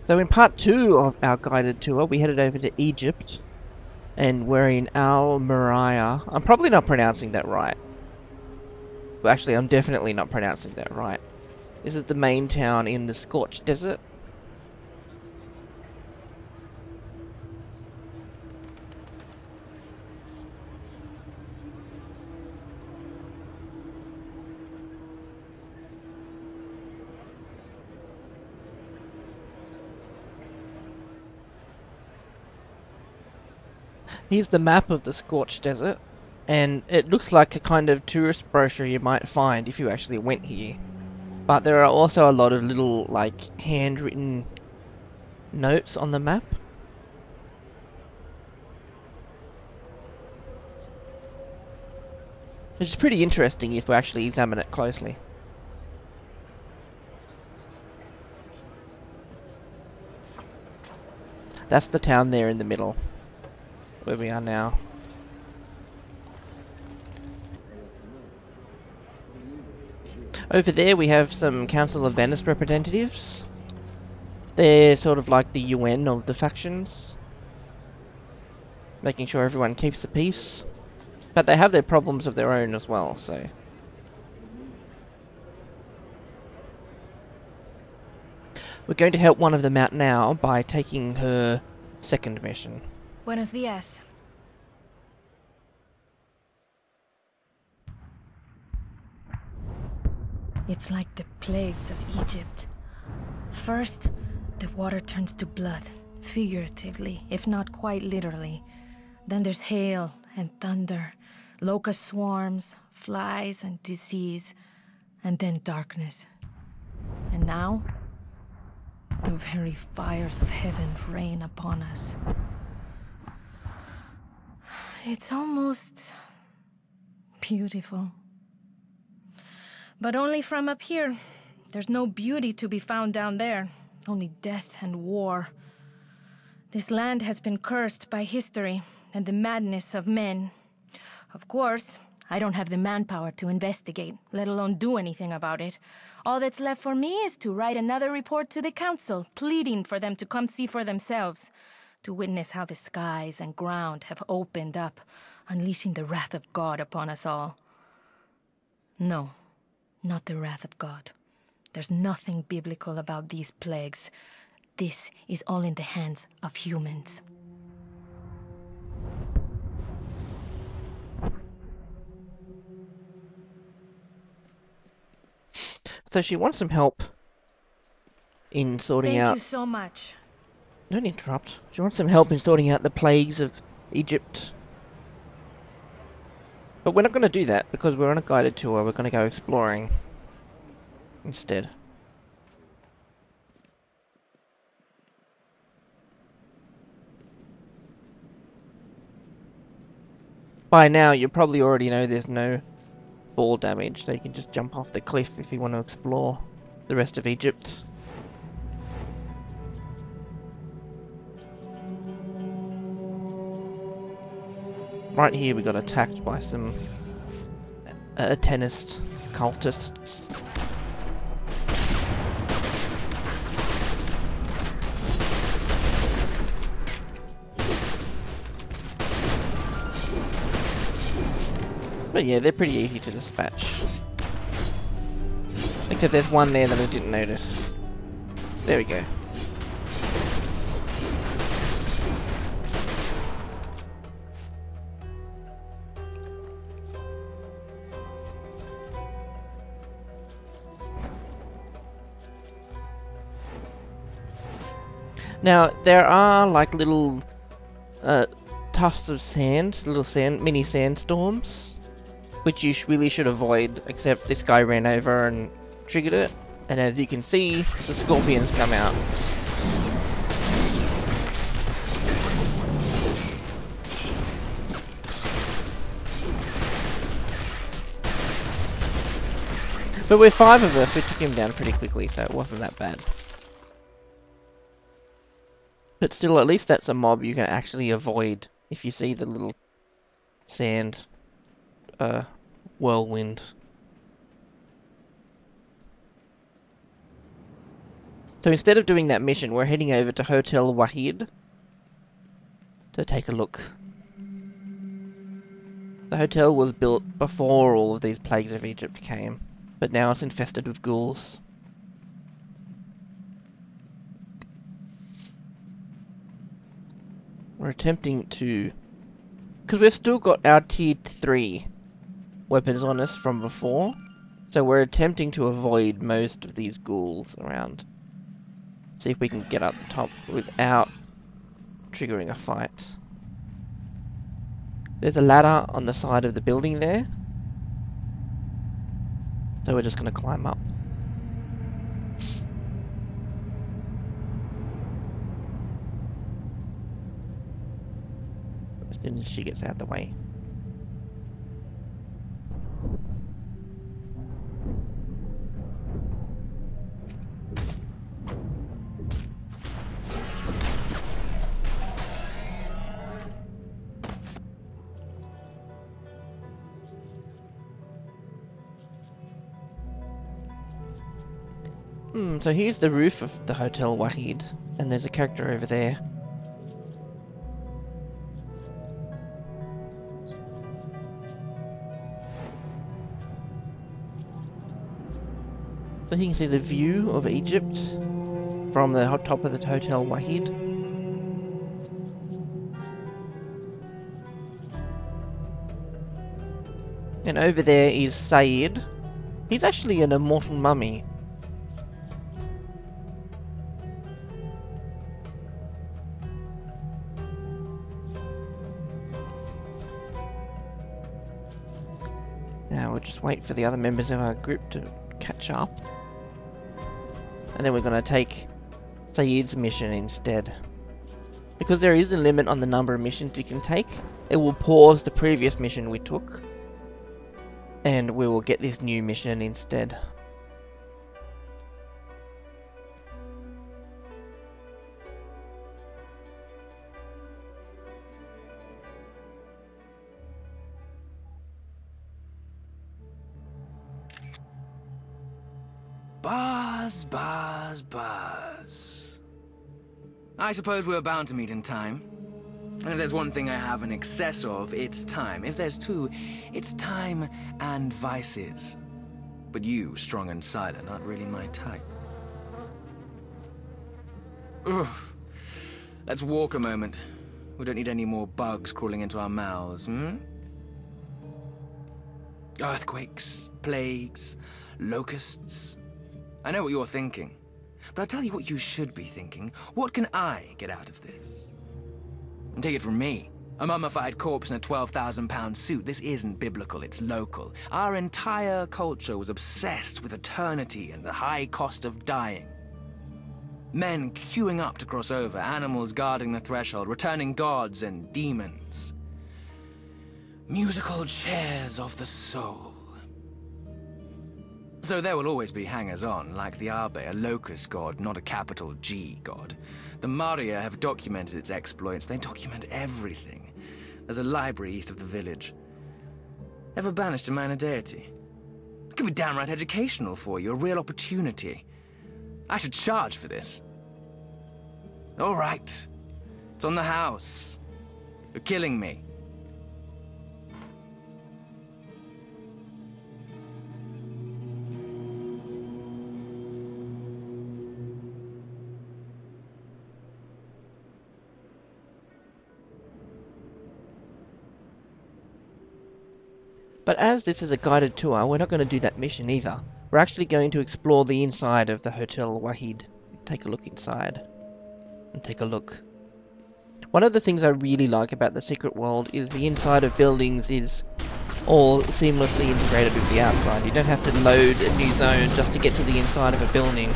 So in part 2 of our guided tour, we headed over to Egypt, and we're in Al Mariah. I'm probably not pronouncing that right. Well, actually, I'm definitely not pronouncing that right. This is the main town in the Scorched Desert. Here's the map of the Scorched Desert, and it looks like a kind of tourist brochure you might find if you actually went here. But there are also a lot of little, like, handwritten notes on the map. Which is pretty interesting if we actually examine it closely. That's the town there in the middle, where we are now. Over there we have some Council of Venice representatives. They're sort of like the UN of the factions, making sure everyone keeps the peace. But they have their problems of their own as well, so... We're going to help one of them out now by taking her second mission. Buenos dias. It's like the plagues of Egypt. First, the water turns to blood, figuratively, if not quite literally. Then there's hail and thunder, locust swarms, flies and disease, and then darkness. And now, the very fires of heaven rain upon us. It's almost beautiful. But only from up here. There's no beauty to be found down there. Only death and war. This land has been cursed by history and the madness of men. Of course, I don't have the manpower to investigate, let alone do anything about it. All that's left for me is to write another report to the council, pleading for them to come see for themselves, to witness how the skies and ground have opened up, unleashing the wrath of God upon us all. No, not the wrath of God. There's nothing biblical about these plagues. This is all in the hands of humans. So she wants some help in sorting out... Thank you so much. Don't interrupt. She wants some help in sorting out the plagues of Egypt. But we're not going to do that, because we're on a guided tour. We're going to go exploring instead. By now, you probably already know there's no fall damage, so you can just jump off the cliff if you want to explore the rest of Egypt. Right here we got attacked by some Atenist cultists. But yeah, they're pretty easy to dispatch. Except there's one there that I didn't notice. There we go. Now, there are like little tufts of sand, mini sandstorms, which you really should avoid, except this guy ran over and triggered it, and as you can see, the scorpions come out. But with 5 of us, we took him down pretty quickly, so it wasn't that bad. But still, at least that's a mob you can actually avoid if you see the little sand whirlwind. So instead of doing that mission, we're heading over to Hotel Wahid to take a look. The hotel was built before all of these plagues of Egypt came, but now it's infested with ghouls. We're attempting to... because we've still got our tier 3 weapons on us from before, so we're attempting to avoid most of these ghouls around. See if we can get up the top without triggering a fight. There's a ladder on the side of the building there, so we're just going to climb up. As soon as she gets out of the way. So here's the roof of the Hotel Wahid, and there's a character over there. So you can see the view of Egypt from the top of the Hotel Wahid. And over there is Said. He's actually an immortal mummy. Now we'll just wait for the other members of our group to catch up. And then we're going to take Saeed's mission instead. Because there is a limit on the number of missions you can take, it will pause the previous mission we took. And we will get this new mission instead. Buzz. I suppose we're bound to meet in time. And if there's one thing I have an excess of, it's time. If there's two, it's time and vices. But you, strong and silent, aren't really my type. Ugh. Let's walk a moment. We don't need any more bugs crawling into our mouths, Earthquakes, plagues, locusts. I know what you're thinking, but I'll tell you what you should be thinking. What can I get out of this? And take it from me, a mummified corpse in a 12,000-pound suit. This isn't biblical, it's local. Our entire culture was obsessed with eternity and the high cost of dying. Men queuing up to cross over, animals guarding the threshold, returning gods and demons. Musical chairs of the soul. So there will always be hangers-on, like the Abe, a locust god, not a capital G god. The Maria have documented its exploits. They document everything. There's a library east of the village. Ever banished a minor deity? It could be downright educational for you, a real opportunity. I should charge for this. All right. It's on the house. You're killing me. But as this is a guided tour, we're not going to do that mission either. We're actually going to explore the inside of the Hotel Wahid. Take a look inside. And take a look. One of the things I really like about the Secret World is the inside of buildings is all seamlessly integrated with the outside. You don't have to load a new zone just to get to the inside of a building.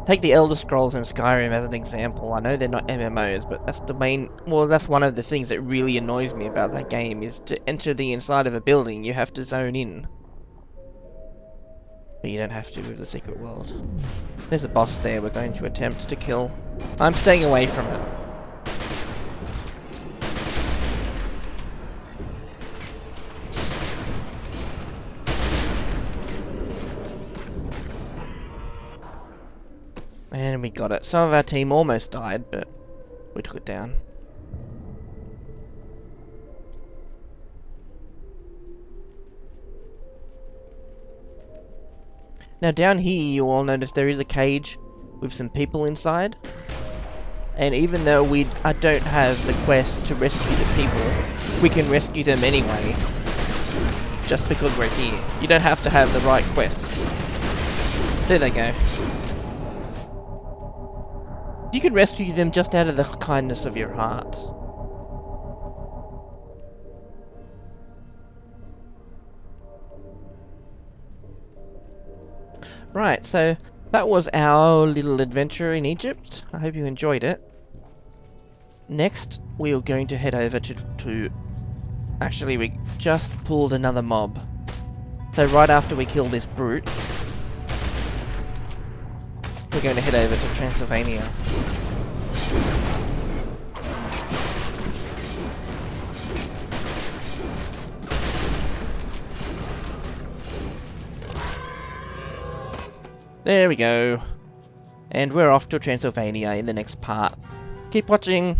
Take the Elder Scrolls and Skyrim as an example. I know they're not MMOs, but that's the main... well, that's one of the things that really annoys me about that game, is to enter the inside of a building, you have to zone in. But you don't have to with the Secret World. There's a boss there we're going to attempt to kill. I'm staying away from it. And we got it. Some of our team almost died, but we took it down. Now down here you all notice there is a cage with some people inside. And even though I don't have the quest to rescue the people, we can rescue them anyway. Just because we're here. You don't have to have the right quest. There they go. You can rescue them just out of the kindness of your heart. Right, so that was our little adventure in Egypt. I hope you enjoyed it. Next, we are going to head over to... Actually, we just pulled another mob. So right after we kill this brute, we're going to head over to Transylvania. There we go. And we're off to Transylvania in the next part. Keep watching!